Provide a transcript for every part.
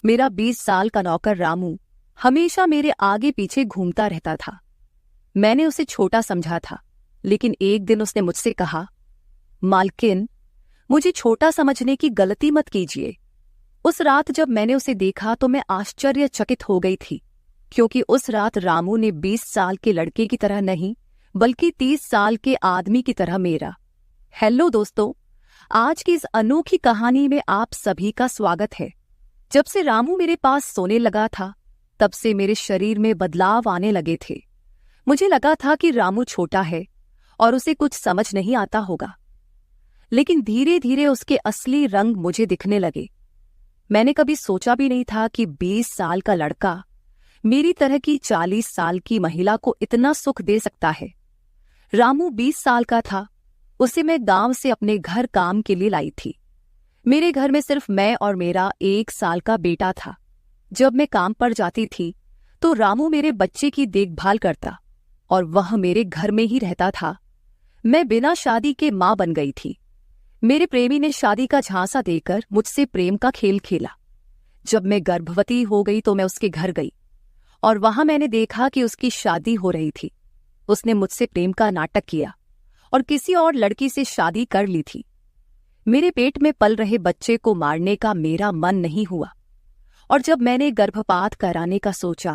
मेरा 20 साल का नौकर रामू हमेशा मेरे आगे पीछे घूमता रहता था। मैंने उसे छोटा समझा था, लेकिन एक दिन उसने मुझसे कहा, मालकिन, मुझे छोटा समझने की गलती मत कीजिए। उस रात जब मैंने उसे देखा तो मैं आश्चर्यचकित हो गई थी, क्योंकि उस रात रामू ने 20 साल के लड़के की तरह नहीं, बल्कि 30 साल के आदमी की तरह मेरा। हेलो दोस्तों, आज की इस अनोखी कहानी में आप सभी का स्वागत है। जब से रामू मेरे पास सोने लगा था, तब से मेरे शरीर में बदलाव आने लगे थे। मुझे लगा था कि रामू छोटा है और उसे कुछ समझ नहीं आता होगा, लेकिन धीरे धीरे उसके असली रंग मुझे दिखने लगे। मैंने कभी सोचा भी नहीं था कि 20 साल का लड़का मेरी तरह की 40 साल की महिला को इतना सुख दे सकता है। रामू 20 साल का था। उसे मैं गांव से अपने घर काम के लिए लाई थी। मेरे घर में सिर्फ मैं और मेरा 1 साल का बेटा था। जब मैं काम पर जाती थी तो रामू मेरे बच्चे की देखभाल करता और वह मेरे घर में ही रहता था। मैं बिना शादी के मां बन गई थी। मेरे प्रेमी ने शादी का झांसा देकर मुझसे प्रेम का खेल खेला। जब मैं गर्भवती हो गई तो मैं उसके घर गई और वहां मैंने देखा कि उसकी शादी हो रही थी। उसने मुझसे प्रेम का नाटक किया और किसी और लड़की से शादी कर ली थी। मेरे पेट में पल रहे बच्चे को मारने का मेरा मन नहीं हुआ, और जब मैंने गर्भपात कराने का सोचा,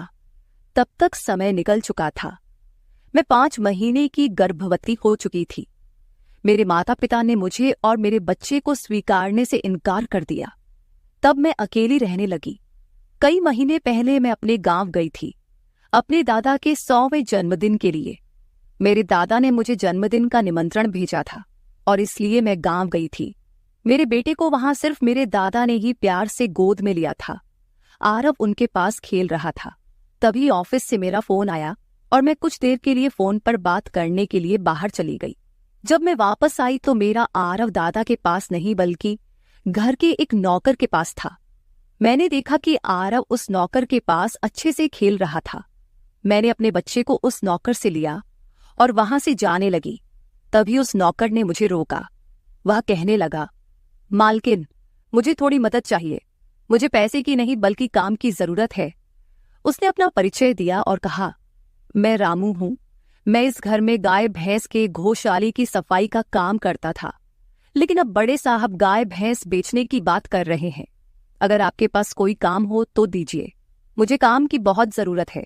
तब तक समय निकल चुका था। मैं 5 महीने की गर्भवती हो चुकी थी। मेरे माता पिता ने मुझे और मेरे बच्चे को स्वीकारने से इनकार कर दिया। तब मैं अकेली रहने लगी। कई महीने पहले मैं अपने गांव गई थी, अपने दादा के 100वें जन्मदिन के लिए। मेरे दादा ने मुझे जन्मदिन का निमंत्रण भेजा था और इसलिए मैं गांव गई थी। मेरे बेटे को वहां सिर्फ मेरे दादा ने ही प्यार से गोद में लिया था। आरव उनके पास खेल रहा था। तभी ऑफिस से मेरा फोन आया और मैं कुछ देर के लिए फोन पर बात करने के लिए बाहर चली गई। जब मैं वापस आई तो मेरा आरव दादा के पास नहीं, बल्कि घर के एक नौकर के पास था। मैंने देखा कि आरव उस नौकर के पास अच्छे से खेल रहा था। मैंने अपने बच्चे को उस नौकर से लिया और वहां से जाने लगी। तभी उस नौकर ने मुझे रोका। वह कहने लगा, मालकिन, मुझे थोड़ी मदद चाहिए। मुझे पैसे की नहीं बल्कि काम की जरूरत है। उसने अपना परिचय दिया और कहा, मैं रामू हूं। मैं इस घर में गाय भैंस के गौशाले की सफाई का काम करता था, लेकिन अब बड़े साहब गाय भैंस बेचने की बात कर रहे हैं। अगर आपके पास कोई काम हो तो दीजिए। मुझे काम की बहुत जरूरत है।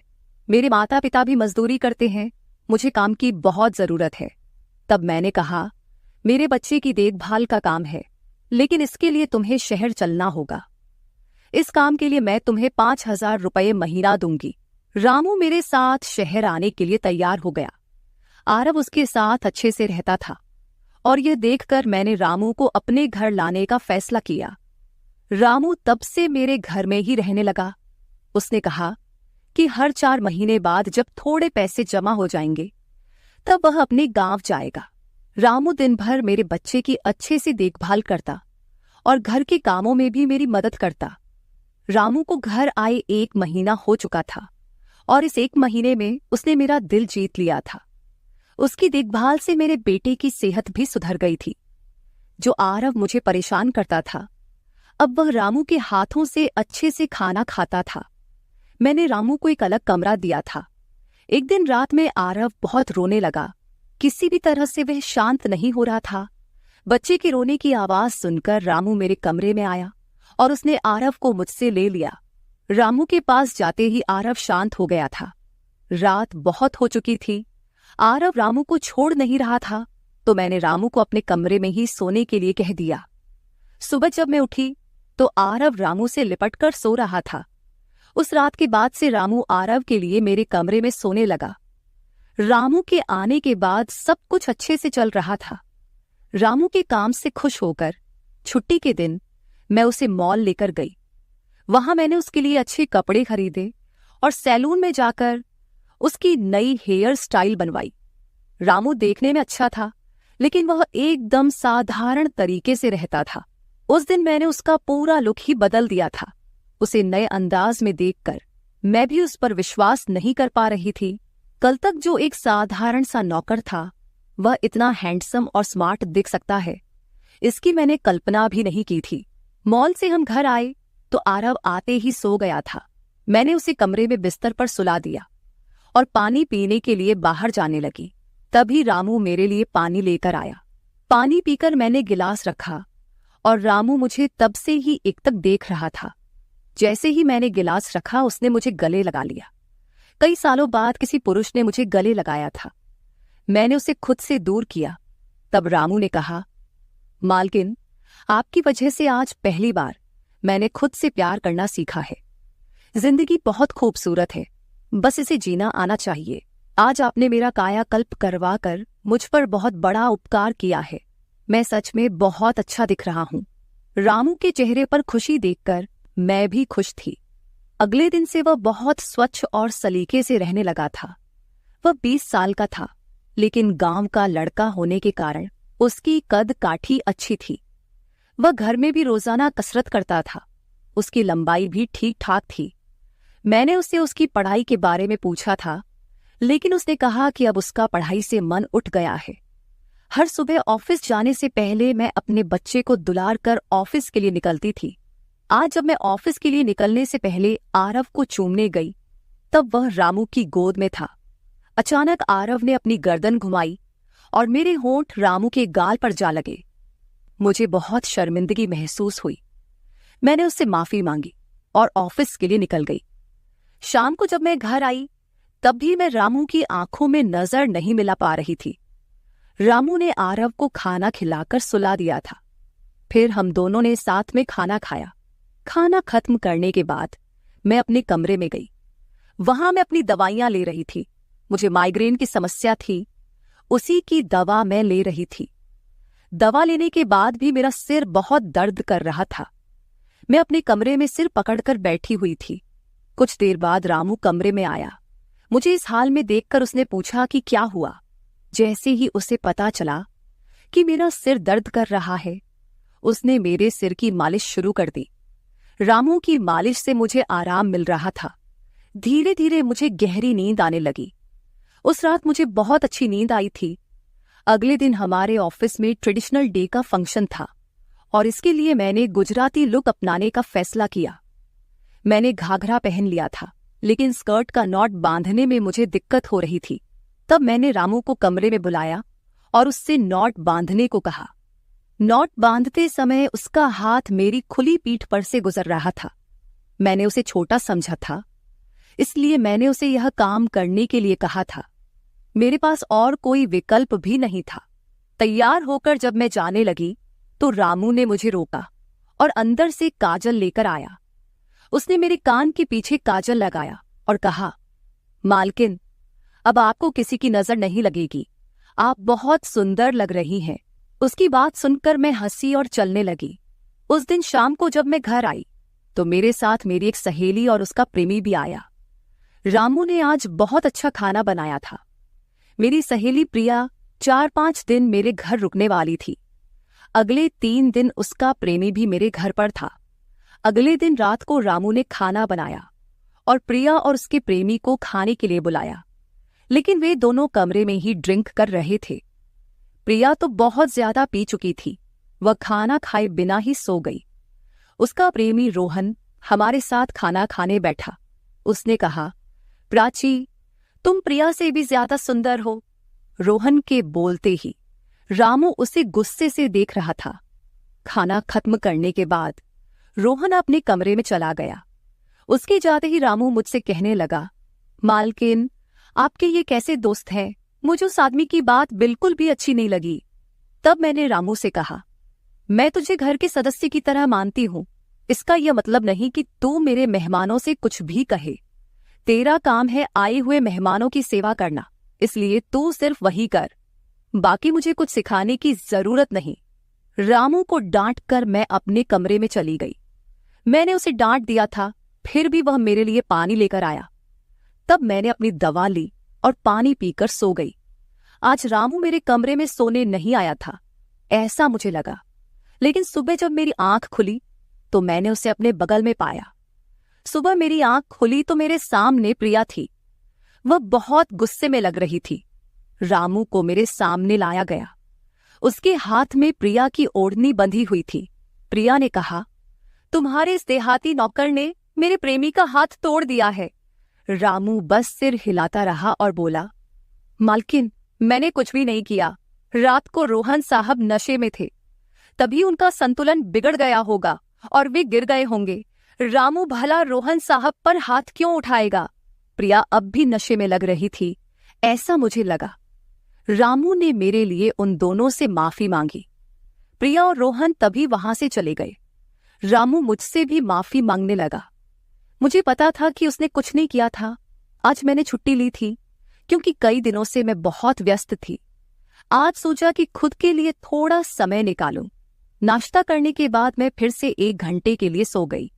मेरे माता पिता भी मजदूरी करते हैं। मुझे काम की बहुत जरूरत है। तब मैंने कहा, मेरे बच्चे की देखभाल का काम है, लेकिन इसके लिए तुम्हें शहर चलना होगा। इस काम के लिए मैं तुम्हें 5,000 रुपये महीना दूंगी। रामू मेरे साथ शहर आने के लिए तैयार हो गया। आरव उसके साथ अच्छे से रहता था और यह देखकर मैंने रामू को अपने घर लाने का फैसला किया। रामू तब से मेरे घर में ही रहने लगा। उसने कहा कि हर 4 महीने बाद जब थोड़े पैसे जमा हो जाएंगे, तब वह अपने गांव जाएगा। रामू दिन भर मेरे बच्चे की अच्छे से देखभाल करता और घर के कामों में भी मेरी मदद करता। रामू को घर आए 1 महीना हो चुका था और इस 1 महीने में उसने मेरा दिल जीत लिया था। उसकी देखभाल से मेरे बेटे की सेहत भी सुधर गई थी। जो आरव मुझे परेशान करता था, अब वह रामू के हाथों से अच्छे से खाना खाता था। मैंने रामू को एक अलग कमरा दिया था। एक दिन रात में आरव बहुत रोने लगा। किसी भी तरह से वह शांत नहीं हो रहा था। बच्चे के रोने की आवाज सुनकर रामू मेरे कमरे में आया और उसने आरव को मुझसे ले लिया। रामू के पास जाते ही आरव शांत हो गया था। रात बहुत हो चुकी थी। आरव रामू को छोड़ नहीं रहा था, तो मैंने रामू को अपने कमरे में ही सोने के लिए कह दिया। सुबह जब मैं उठी तो आरव रामू से लिपटकर सो रहा था। उस रात के बाद से रामू आरव के लिए मेरे कमरे में सोने लगा। रामू के आने के बाद सब कुछ अच्छे से चल रहा था। रामू के काम से खुश होकर छुट्टी के दिन मैं उसे मॉल लेकर गई। वहां मैंने उसके लिए अच्छे कपड़े खरीदे और सैलून में जाकर उसकी नई हेयर स्टाइल बनवाई। रामू देखने में अच्छा था, लेकिन वह एकदम साधारण तरीके से रहता था। उस दिन मैंने उसका पूरा लुक ही बदल दिया था। उसे नए अंदाज में देखकर मैं भी उस पर विश्वास नहीं कर पा रही थी। कल तक जो एक साधारण सा नौकर था, वह इतना हैंडसम और स्मार्ट दिख सकता है, इसकी मैंने कल्पना भी नहीं की थी। मॉल से हम घर आए तो आरव आते ही सो गया था। मैंने उसे कमरे में बिस्तर पर सुला दिया और पानी पीने के लिए बाहर जाने लगी। तभी रामू मेरे लिए पानी लेकर आया। पानी पीकर मैंने गिलास रखा और रामू मुझे तब से ही एकटक देख रहा था। जैसे ही मैंने गिलास रखा उसने मुझे गले लगा लिया। कई सालों बाद किसी पुरुष ने मुझे गले लगाया था। मैंने उसे खुद से दूर किया। तब रामू ने कहा, मालकिन, आपकी वजह से आज पहली बार मैंने खुद से प्यार करना सीखा है। जिंदगी बहुत खूबसूरत है, बस इसे जीना आना चाहिए। आज आपने मेरा कायाकल्प करवा कर मुझ पर बहुत बड़ा उपकार किया है। मैं सच में बहुत अच्छा दिख रहा हूँ। रामू के चेहरे पर खुशी देखकर मैं भी खुश थी। अगले दिन से वह बहुत स्वच्छ और सलीके से रहने लगा था। वह 20 साल का था, लेकिन गांव का लड़का होने के कारण उसकी कद काठी अच्छी थी। वह घर में भी रोजाना कसरत करता था। उसकी लंबाई भी ठीक ठाक थी। मैंने उससे उसकी पढ़ाई के बारे में पूछा था, लेकिन उसने कहा कि अब उसका पढ़ाई से मन उठ गया है। हर सुबह ऑफिस जाने से पहले मैं अपने बच्चे को दुलार कर ऑफिस के लिए निकलती थी। आज जब मैं ऑफिस के लिए निकलने से पहले आरव को चूमने गई, तब वह रामू की गोद में था। अचानक आरव ने अपनी गर्दन घुमाई और मेरे होंठ रामू के गाल पर जा लगे। मुझे बहुत शर्मिंदगी महसूस हुई। मैंने उससे माफी मांगी और ऑफिस के लिए निकल गई। शाम को जब मैं घर आई, तब भी मैं रामू की आंखों में नजर नहीं मिला पा रही थी। रामू ने आरव को खाना खिलाकर सुला दिया था। फिर हम दोनों ने साथ में खाना खाया। खाना खत्म करने के बाद मैं अपने कमरे में गई। वहां मैं अपनी दवाइयां ले रही थी। मुझे माइग्रेन की समस्या थी, उसी की दवा मैं ले रही थी। दवा लेने के बाद भी मेरा सिर बहुत दर्द कर रहा था। मैं अपने कमरे में सिर पकड़कर बैठी हुई थी। कुछ देर बाद रामू कमरे में आया। मुझे इस हाल में देखकर उसने पूछा कि क्या हुआ। जैसे ही उसे पता चला कि मेरा सिर दर्द कर रहा है, उसने मेरे सिर की मालिश शुरू कर दी। रामू की मालिश से मुझे आराम मिल रहा था। धीरे धीरे मुझे गहरी नींद आने लगी। उस रात मुझे बहुत अच्छी नींद आई थी। अगले दिन हमारे ऑफिस में ट्रेडिशनल डे का फंक्शन था और इसके लिए मैंने गुजराती लुक अपनाने का फैसला किया। मैंने घाघरा पहन लिया था, लेकिन स्कर्ट का नॉट बांधने में मुझे दिक्कत हो रही थी। तब मैंने रामू को कमरे में बुलाया और उससे नॉट बांधने को कहा। नॉट बांधते समय उसका हाथ मेरी खुली पीठ पर से गुजर रहा था। मैंने उसे छोटा समझा था, इसलिए मैंने उसे यह काम करने के लिए कहा था। मेरे पास और कोई विकल्प भी नहीं था। तैयार होकर जब मैं जाने लगी तो रामू ने मुझे रोका और अंदर से काजल लेकर आया। उसने मेरे कान के पीछे काजल लगाया और कहा, मालकिन, अब आपको किसी की नजर नहीं लगेगी। आप बहुत सुंदर लग रही हैं। उसकी बात सुनकर मैं हंसी और चलने लगी। उस दिन शाम को जब मैं घर आई तो मेरे साथ मेरी एक सहेली और उसका प्रेमी भी आया। रामू ने आज बहुत अच्छा खाना बनाया था। मेरी सहेली प्रिया 4-5 दिन मेरे घर रुकने वाली थी। अगले 3 दिन उसका प्रेमी भी मेरे घर पर था। अगले दिन रात को रामू ने खाना बनाया और प्रिया और उसके प्रेमी को खाने के लिए बुलाया, लेकिन वे दोनों कमरे में ही ड्रिंक कर रहे थे। प्रिया तो बहुत ज्यादा पी चुकी थी। वह खाना खाए बिना ही सो गई। उसका प्रेमी रोहन हमारे साथ खाना खाने बैठा। उसने कहा, प्राची, तुम प्रिया से भी ज्यादा सुंदर हो। रोहन के बोलते ही रामू उसे गुस्से से देख रहा था। खाना खत्म करने के बाद रोहन अपने कमरे में चला गया। उसके जाते ही रामू मुझसे कहने लगा, मालकिन, आपके ये कैसे दोस्त हैं? मुझे उस आदमी की बात बिल्कुल भी अच्छी नहीं लगी। तब मैंने रामू से कहा, मैं तुझे घर के सदस्य की तरह मानती हूँ। इसका यह मतलब नहीं कि तू मेरे मेहमानों से कुछ भी कहे। तेरा काम है आए हुए मेहमानों की सेवा करना, इसलिए तू सिर्फ वही कर। बाकी मुझे कुछ सिखाने की जरूरत नहीं। रामू को डांट कर मैं अपने कमरे में चली गई। मैंने उसे डांट दिया था, फिर भी वह मेरे लिए पानी लेकर आया। तब मैंने अपनी दवा ली और पानी पीकर सो गई। आज रामू मेरे कमरे में सोने नहीं आया था, ऐसा मुझे लगा। लेकिन सुबह जब मेरी आंख खुली तो मैंने उसे अपने बगल में पाया। सुबह मेरी आंख खुली तो मेरे सामने प्रिया थी। वह बहुत गुस्से में लग रही थी। रामू को मेरे सामने लाया गया। उसके हाथ में प्रिया की ओढ़नी बंधी हुई थी। प्रिया ने कहा, तुम्हारे इस देहाती नौकर ने मेरे प्रेमी का हाथ तोड़ दिया है। रामू बस सिर हिलाता रहा और बोला, मालकिन, मैंने कुछ भी नहीं किया। रात को रोहन साहब नशे में थे, तभी उनका संतुलन बिगड़ गया होगा और वे गिर गए होंगे। रामू भला रोहन साहब पर हाथ क्यों उठाएगा? प्रिया अब भी नशे में लग रही थी, ऐसा मुझे लगा। रामू ने मेरे लिए उन दोनों से माफी मांगी। प्रिया और रोहन तभी वहां से चले गए। रामू मुझसे भी माफी मांगने लगा। मुझे पता था कि उसने कुछ नहीं किया था। आज मैंने छुट्टी ली थी क्योंकि कई दिनों से मैं बहुत व्यस्त थी। आज सोचा कि खुद के लिए थोड़ा समय निकालूं। नाश्ता करने के बाद मैं फिर से 1 घंटे के लिए सो गई।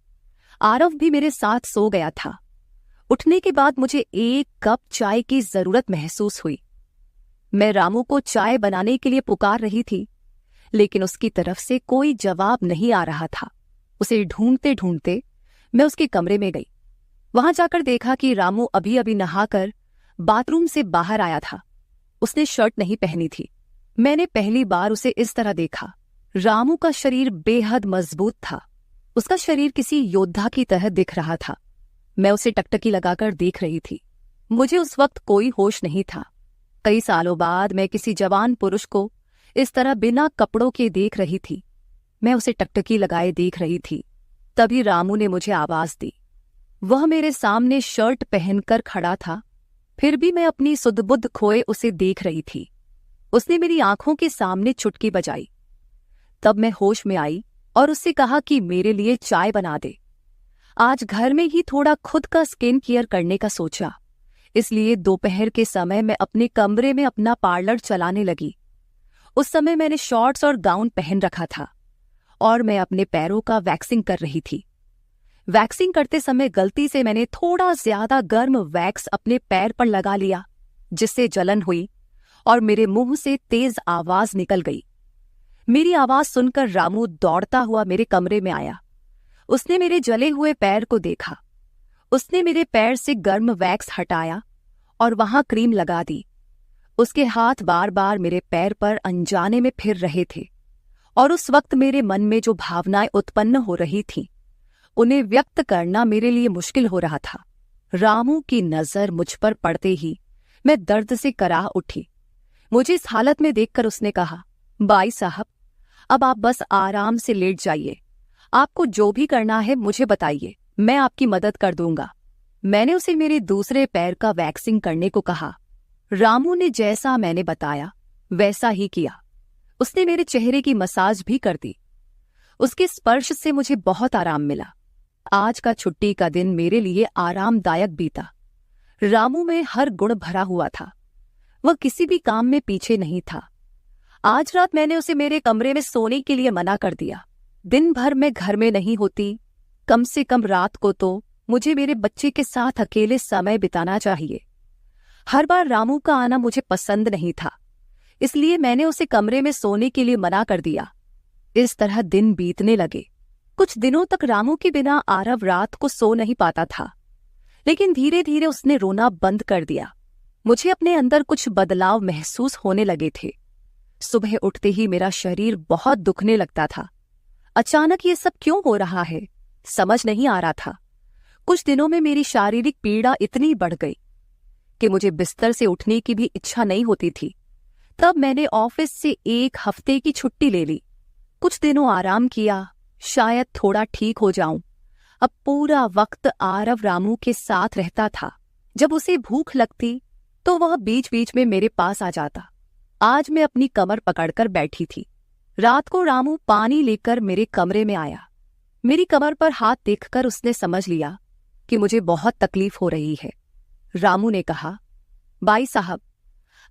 आरव भी मेरे साथ सो गया था। उठने के बाद मुझे 1 कप चाय की जरूरत महसूस हुई। मैं रामू को चाय बनाने के लिए पुकार रही थी, लेकिन उसकी तरफ से कोई जवाब नहीं आ रहा था। उसे ढूंढते ढूंढते मैं उसके कमरे में गई। वहां जाकर देखा कि रामू अभी अभी नहाकर बाथरूम से बाहर आया था। उसने शर्ट नहीं पहनी थी। मैंने पहली बार उसे इस तरह देखा। रामू का शरीर बेहद मजबूत था। उसका शरीर किसी योद्धा की तरह दिख रहा था। मैं उसे टकटकी लगाकर देख रही थी। मुझे उस वक्त कोई होश नहीं था। कई सालों बाद मैं किसी जवान पुरुष को इस तरह बिना कपड़ों के देख रही थी। मैं उसे टकटकी लगाए देख रही थी। तभी रामू ने मुझे आवाज दी। वह मेरे सामने शर्ट पहनकर खड़ा था, फिर भी मैं अपनी सुध-बुध खोए उसे देख रही थी। उसने मेरी आंखों के सामने चुटकी बजाई। तब मैं होश में आई और उससे कहा कि मेरे लिए चाय बना दे। आज घर में ही थोड़ा खुद का स्किन केयर करने का सोचा, इसलिए दोपहर के समय मैं अपने कमरे में अपना पार्लर चलाने लगी। उस समय मैंने शॉर्ट्स और गाउन पहन रखा था और मैं अपने पैरों का वैक्सिंग कर रही थी। वैक्सिंग करते समय गलती से मैंने थोड़ा ज्यादा गर्म वैक्स अपने पैर पर लगा लिया, जिससे जलन हुई और मेरे मुंह से तेज आवाज निकल गई। मेरी आवाज सुनकर रामू दौड़ता हुआ मेरे कमरे में आया। उसने मेरे जले हुए पैर को देखा। उसने मेरे पैर से गर्म वैक्स हटाया और वहां क्रीम लगा दी। उसके हाथ बार बार मेरे पैर पर अनजाने में फिर रहे थे और उस वक्त मेरे मन में जो भावनाएं उत्पन्न हो रही थीं, उन्हें व्यक्त करना मेरे लिए मुश्किल हो रहा था। रामू की नजर मुझ पर पड़ते ही मैं दर्द से कराह उठी। मुझे इस हालत में देखकर उसने कहा, बाई साहब, अब आप बस आराम से लेट जाइए। आपको जो भी करना है मुझे बताइए, मैं आपकी मदद कर दूंगा। मैंने उसे मेरे दूसरे पैर का वैक्सिंग करने को कहा। रामू ने जैसा मैंने बताया वैसा ही किया। उसने मेरे चेहरे की मसाज भी कर दी। उसके स्पर्श से मुझे बहुत आराम मिला। आज का छुट्टी का दिन मेरे लिए आरामदायक बीता। रामू में हर गुण भरा हुआ था। वह किसी भी काम में पीछे नहीं था। आज रात मैंने उसे मेरे कमरे में सोने के लिए मना कर दिया। दिन भर मैं घर में नहीं होती, कम से कम रात को तो मुझे मेरे बच्चे के साथ अकेले समय बिताना चाहिए। हर बार रामू का आना मुझे पसंद नहीं था, इसलिए मैंने उसे कमरे में सोने के लिए मना कर दिया। इस तरह दिन बीतने लगे। कुछ दिनों तक रामू के बिना आरव रात को सो नहीं पाता था, लेकिन धीरे धीरे उसने रोना बंद कर दिया। मुझे अपने अंदर कुछ बदलाव महसूस होने लगे थे। सुबह उठते ही मेरा शरीर बहुत दुखने लगता था। अचानक ये सब क्यों हो रहा है, समझ नहीं आ रहा था। कुछ दिनों में मेरी शारीरिक पीड़ा इतनी बढ़ गई कि मुझे बिस्तर से उठने की भी इच्छा नहीं होती थी। तब मैंने ऑफिस से 1 हफ्ते की छुट्टी ले ली। कुछ दिनों आराम किया, शायद थोड़ा ठीक हो जाऊं। अब पूरा वक्त आरव रामू के साथ रहता था। जब उसे भूख लगती तो वह बीच बीच में मेरे पास आ जाता। आज मैं अपनी कमर पकड़कर बैठी थी। रात को रामू पानी लेकर मेरे कमरे में आया। मेरी कमर पर हाथ देखकर उसने समझ लिया कि मुझे बहुत तकलीफ हो रही है। रामू ने कहा, बाई साहब,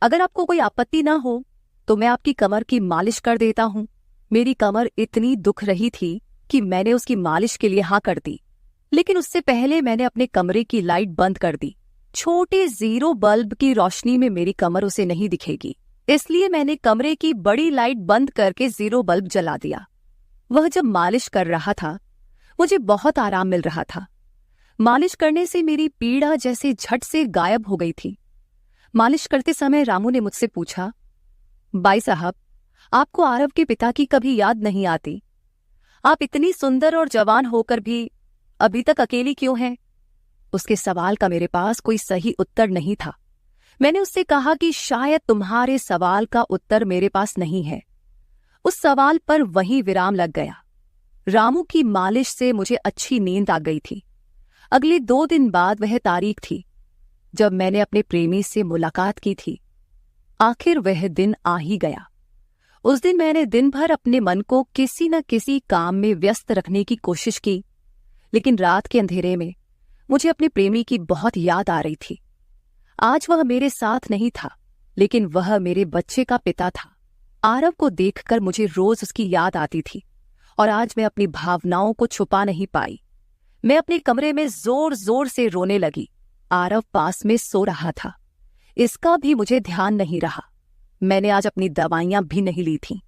अगर आपको कोई आपत्ति ना हो तो मैं आपकी कमर की मालिश कर देता हूं। मेरी कमर इतनी दुख रही थी कि मैंने उसकी मालिश के लिए हाँ कर दी, लेकिन उससे पहले मैंने अपने कमरे की लाइट बंद कर दी। छोटे 0 बल्ब की रोशनी में मेरी कमर उसे नहीं दिखेगी, इसलिए मैंने कमरे की बड़ी लाइट बंद करके 0 बल्ब जला दिया। वह जब मालिश कर रहा था, मुझे बहुत आराम मिल रहा था। मालिश करने से मेरी पीड़ा जैसे झट से गायब हो गई थी। मालिश करते समय रामू ने मुझसे पूछा, बाई साहब, आपको आरव के पिता की कभी याद नहीं आती? आप इतनी सुंदर और जवान होकर भी अभी तक अकेली क्यों हैं? उसके सवाल का मेरे पास कोई सही उत्तर नहीं था। मैंने उससे कहा कि शायद तुम्हारे सवाल का उत्तर मेरे पास नहीं है। उस सवाल पर वहीं विराम लग गया। रामू की मालिश से मुझे अच्छी नींद आ गई थी। अगले 2 दिन बाद वह तारीख थी जब मैंने अपने प्रेमी से मुलाकात की थी। आखिर वह दिन आ ही गया। उस दिन मैंने दिन भर अपने मन को किसी न किसी काम में व्यस्त रखने की कोशिश की, लेकिन रात के अंधेरे में मुझे अपने प्रेमी की बहुत याद आ रही थी। आज वह मेरे साथ नहीं था, लेकिन वह मेरे बच्चे का पिता था। आरव को देखकर मुझे रोज उसकी याद आती थी और आज मैं अपनी भावनाओं को छुपा नहीं पाई। मैं अपने कमरे में जोर जोर से रोने लगी। आरव पास में सो रहा था, इसका भी मुझे ध्यान नहीं रहा। मैंने आज अपनी दवाइयां भी नहीं ली थीं।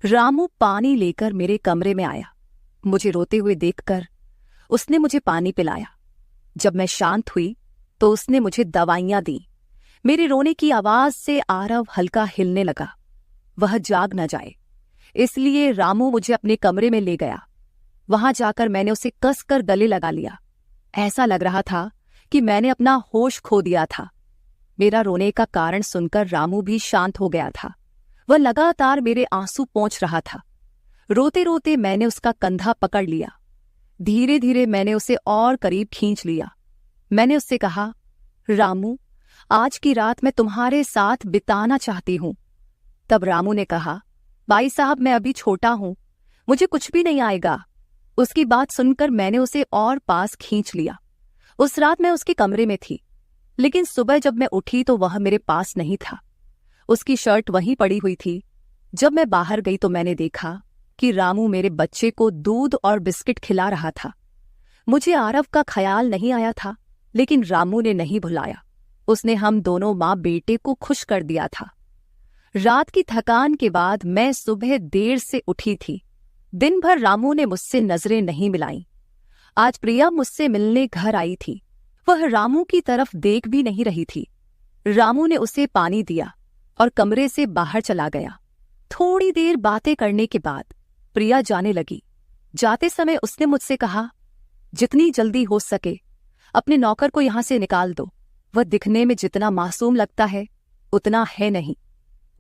रामू पानी लेकर मेरे कमरे में आया। मुझे रोते हुए देखकर उसने मुझे पानी पिलाया। जब मैं शांत हुई तो उसने मुझे दवाइयां दी। मेरे रोने की आवाज से आरव हल्का हिलने लगा। वह जाग न जाए, इसलिए रामू मुझे अपने कमरे में ले गया। वहां जाकर मैंने उसे कसकर गले लगा लिया। ऐसा लग रहा था कि मैंने अपना होश खो दिया था। मेरा रोने का कारण सुनकर रामू भी शांत हो गया था। वह लगातार मेरे आंसू पोंछ रहा था। रोते रोते मैंने उसका कंधा पकड़ लिया। धीरे धीरे मैंने उसे और करीब खींच लिया। मैंने उससे कहा, रामू, आज की रात मैं तुम्हारे साथ बिताना चाहती हूं। तब रामू ने कहा, भाई साहब, मैं अभी छोटा हूं, मुझे कुछ भी नहीं आएगा। उसकी बात सुनकर मैंने उसे और पास खींच लिया। उस रात मैं उसके कमरे में थी, लेकिन सुबह जब मैं उठी तो वह मेरे पास नहीं था। उसकी शर्ट वहीं पड़ी हुई थी। जब मैं बाहर गई तो मैंने देखा कि रामू मेरे बच्चे को दूध और बिस्किट खिला रहा था। मुझे आरव का ख्याल नहीं आया था, लेकिन रामू ने नहीं भुलाया। उसने हम दोनों माँ बेटे को खुश कर दिया था। रात की थकान के बाद मैं सुबह देर से उठी थी। दिन भर रामू ने मुझसे नजरें नहीं मिलाईं। आज प्रिया मुझसे मिलने घर आई थी। वह रामू की तरफ देख भी नहीं रही थी। रामू ने उसे पानी दिया और कमरे से बाहर चला गया। थोड़ी देर बातें करने के बाद प्रिया जाने लगी। जाते समय उसने मुझसे कहा, जितनी जल्दी हो सके अपने नौकर को यहां से निकाल दो। वह दिखने में जितना मासूम लगता है उतना है नहीं।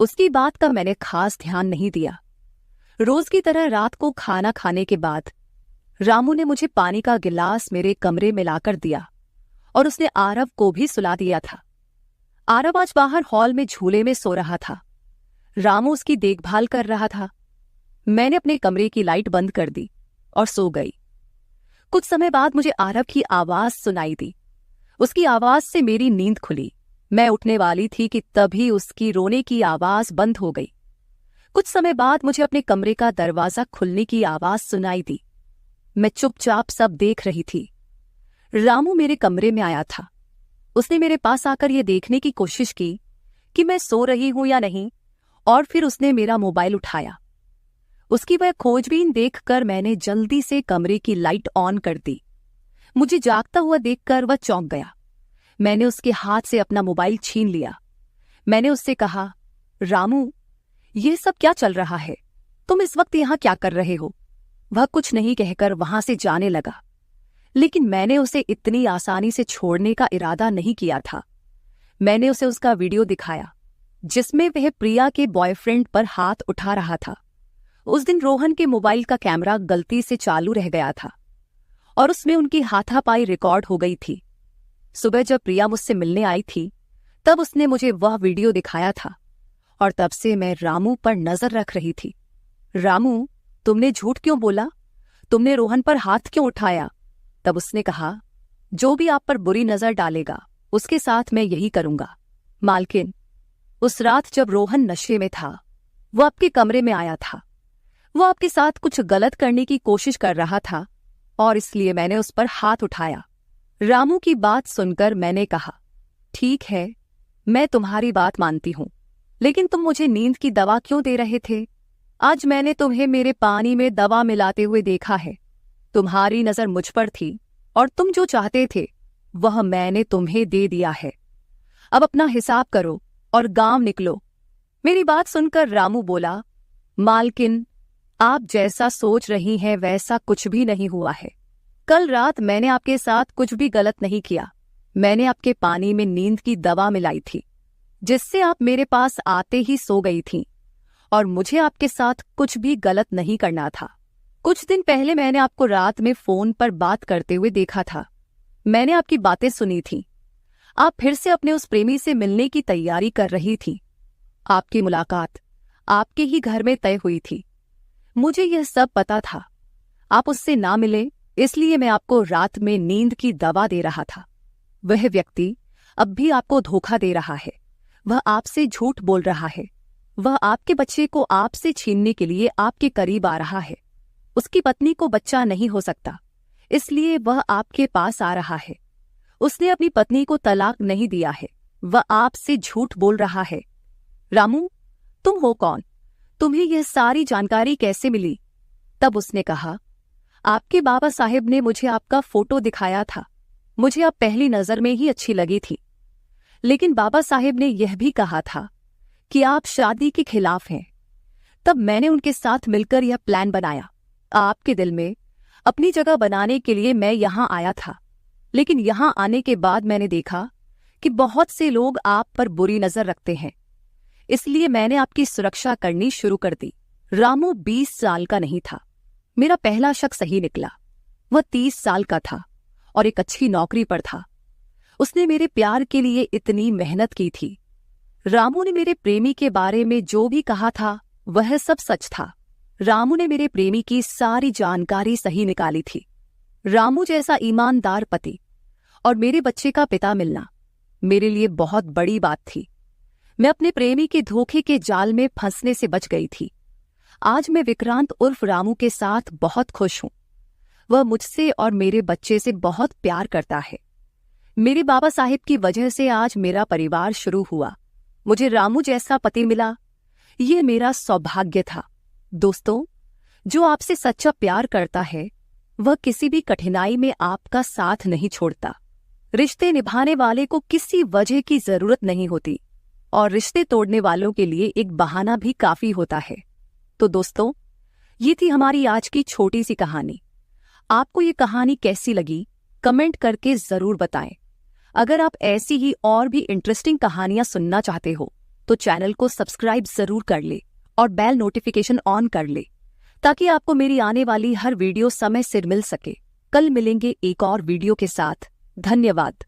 उसकी बात का मैंने खास ध्यान नहीं दिया। रोज की तरह रात को खाना खाने के बाद रामू ने मुझे पानी का गिलास मेरे कमरे में लाकर दिया और उसने आरव को भी सुला दिया था। आरव आज बाहर हॉल में झूले में सो रहा था। रामू उसकी देखभाल कर रहा था। मैंने अपने कमरे की लाइट बंद कर दी और सो गई। कुछ समय बाद मुझे आरव की आवाज सुनाई दी। उसकी आवाज से मेरी नींद खुली। मैं उठने वाली थी कि तभी उसकी रोने की आवाज बंद हो गई। कुछ समय बाद मुझे अपने कमरे का दरवाजा खुलने की आवाज सुनाई दी। मैं चुपचाप सब देख रही थी। रामू मेरे कमरे में आया था। उसने मेरे पास आकर यह देखने की कोशिश की कि मैं सो रही हूं या नहीं, और फिर उसने मेरा मोबाइल उठाया। उसकी वह खोजबीन देखकर मैंने जल्दी से कमरे की लाइट ऑन कर दी। मुझे जागता हुआ देखकर वह चौंक गया। मैंने उसके हाथ से अपना मोबाइल छीन लिया। मैंने उससे कहा, रामू, ये सब क्या चल रहा है? तुम इस वक्त यहां क्या कर रहे हो? वह कुछ नहीं कहकर वहां से जाने लगा, लेकिन मैंने उसे इतनी आसानी से छोड़ने का इरादा नहीं किया था। मैंने उसे उसका वीडियो दिखाया जिसमें वह प्रिया के बॉयफ्रेंड पर हाथ उठा रहा था। उस दिन रोहन के मोबाइल का कैमरा गलती से चालू रह गया था और उसमें उनकी हाथापाई रिकॉर्ड हो गई थी। सुबह जब प्रिया मुझसे मिलने आई थी तब उसने मुझे वह वीडियो दिखाया था और तब से मैं रामू पर नजर रख रही थी। रामू, तुमने झूठ क्यों बोला? तुमने रोहन पर हाथ क्यों उठाया? तब उसने कहा, जो भी आप पर बुरी नजर डालेगा उसके साथ मैं यही करूंगा। मालकिन, उस रात जब रोहन नशे में था वो आपके कमरे में आया था। वो आपके साथ कुछ गलत करने की कोशिश कर रहा था और इसलिए मैंने उस पर हाथ उठाया। रामू की बात सुनकर मैंने कहा, ठीक है, मैं तुम्हारी बात मानती हूं, लेकिन तुम मुझे नींद की दवा क्यों दे रहे थे? आज मैंने तुम्हें मेरे पानी में दवा मिलाते हुए देखा है। तुम्हारी नजर मुझ पर थी और तुम जो चाहते थे वह मैंने तुम्हें दे दिया है। अब अपना हिसाब करो और गांव निकलो। मेरी बात सुनकर रामू बोला, मालकिन, आप जैसा सोच रही हैं वैसा कुछ भी नहीं हुआ है। कल रात मैंने आपके साथ कुछ भी गलत नहीं किया। मैंने आपके पानी में नींद की दवा मिलाई थी, जिससे आप मेरे पास आते ही सो गई थीं, और मुझे आपके साथ कुछ भी गलत नहीं करना था। कुछ दिन पहले मैंने आपको रात में फोन पर बात करते हुए देखा था। मैंने आपकी बातें सुनी थीं। आप फिर से अपने उस प्रेमी से मिलने की तैयारी कर रही थीं। आपकी मुलाकात आपके ही घर में तय हुई थी। मुझे यह सब पता था। आप उससे ना मिले, इसलिए मैं आपको रात में नींद की दवा दे रहा था। वह व्यक्ति अब भी आपको धोखा दे रहा है। वह आपसे झूठ बोल रहा है। वह आपके बच्चे को आपसे छीनने के लिए आपके करीब आ रहा है। उसकी पत्नी को बच्चा नहीं हो सकता, इसलिए वह आपके पास आ रहा है। उसने अपनी पत्नी को तलाक नहीं दिया है। वह आपसे झूठ बोल रहा है। रामू, तुम हो कौन? तुम्हें यह सारी जानकारी कैसे मिली? तब उसने कहा, आपके बाबा साहेब ने मुझे आपका फोटो दिखाया था। मुझे आप पहली नजर में ही अच्छी लगी थी, लेकिन बाबा साहेब ने यह भी कहा था कि आप शादी के खिलाफ हैं। तब मैंने उनके साथ मिलकर यह प्लान बनाया। आपके दिल में अपनी जगह बनाने के लिए मैं यहां आया था, लेकिन यहां आने के बाद मैंने देखा कि बहुत से लोग आप पर बुरी नजर रखते हैं, इसलिए मैंने आपकी सुरक्षा करनी शुरू कर दी। रामू 20 साल का नहीं था। मेरा पहला शक सही निकला। वह 30 साल का था और एक अच्छी नौकरी पर था। उसने मेरे प्यार के लिए इतनी मेहनत की थी। रामू ने मेरे प्रेमी के बारे में जो भी कहा था वह सब सच था। रामू ने मेरे प्रेमी की सारी जानकारी सही निकाली थी। रामू जैसा ईमानदार पति और मेरे बच्चे का पिता मिलना मेरे लिए बहुत बड़ी बात थी। मैं अपने प्रेमी के धोखे के जाल में फंसने से बच गई थी। आज मैं विक्रांत उर्फ रामू के साथ बहुत खुश हूं। वह मुझसे और मेरे बच्चे से बहुत प्यार करता है। मेरे बाबा साहेब की वजह से आज मेरा परिवार शुरू हुआ। मुझे रामू जैसा पति मिला, ये मेरा सौभाग्य था। दोस्तों, जो आपसे सच्चा प्यार करता है वह किसी भी कठिनाई में आपका साथ नहीं छोड़ता। रिश्ते निभाने वाले को किसी वजह की जरूरत नहीं होती, और रिश्ते तोड़ने वालों के लिए एक बहाना भी काफी होता है। तो दोस्तों, ये थी हमारी आज की छोटी सी कहानी। आपको ये कहानी कैसी लगी कमेंट करके जरूर बताएं। अगर आप ऐसी ही और भी इंटरेस्टिंग कहानियां सुनना चाहते हो तो चैनल को सब्सक्राइब जरूर कर ले और बेल नोटिफिकेशन ऑन कर ले, ताकि आपको मेरी आने वाली हर वीडियो समय सिर मिल सके। कल मिलेंगे एक और वीडियो के साथ। धन्यवाद।